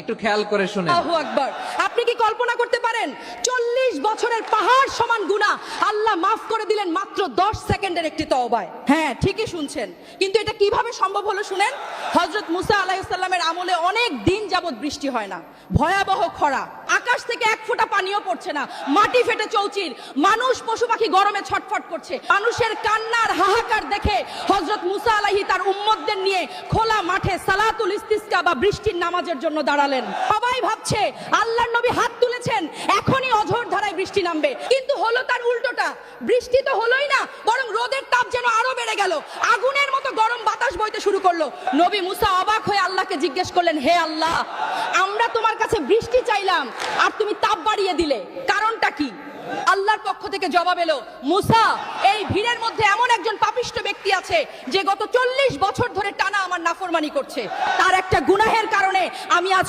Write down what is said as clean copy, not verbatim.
একটু খেয়াল করে শুনেন। আল্লাহু আকবার। আপনি কি কল্পনা করতে পারেন 40 বছরের পাহাড় সমান গুনাহ আল্লাহ মাফ করে দিলেন মাত্র 10 সেকেন্ডের একটি তওবায়? হ্যাঁ, ঠিকই শুনছেন। কিন্তু এটা কিভাবে সম্ভব হলো শুনেন। হযরত মুসা আলাইহিস সালামের আমলে অনেক দিন যাবত বৃষ্টি হয় না, ভয়াবহ খরা, আকাশ থেকে এক ফোঁটা পানিও পড়ছে না, মাটি ফেটে চৌচির, মানুষ পশু পাখি গরমে ছটফট করছে। মানুষের কান্নার হাহাকার দেখে হযরত মুসা আলাইহি তার উম্মতদের নিয়ে খোলা মাঠে সালাতুল ইস্তিসকা বা বৃষ্টির নামাজের জন্য দাঁড়ালেন। সবাই ভাবছে আল্লাহর নবী হাত তুলেছেন, এখনই অঝোর ধারায় বৃষ্টি নামবে, কিন্তু হলো তার উল্টোটা। বৃষ্টি তো হলোই না, বরং রোদের তাপ যেন আরো বেড়ে গেল, আগুনের মতো গরম বাতাস বইতে শুরু করলো। নবী মুসা অবাক হয়ে আল্লাহকে জিজ্ঞেস করলেন, হে আল্লাহ, আমরা তোমার কাছে বৃষ্টি চাইলাম আর তুমি তাপ বাড়িয়ে দিলে, কারণটা কি? আল্লাহর পক্ষ থেকে জবাব এলো, মুসা, এই ভিড়ের মধ্যে এমন একজন পাপিষ্ঠ ব্যক্তি আছে যে গত 40 বছর ধরে টানা আমার নাফরমানি করছে। তার একটা গুনাহের কারণে আমি আজ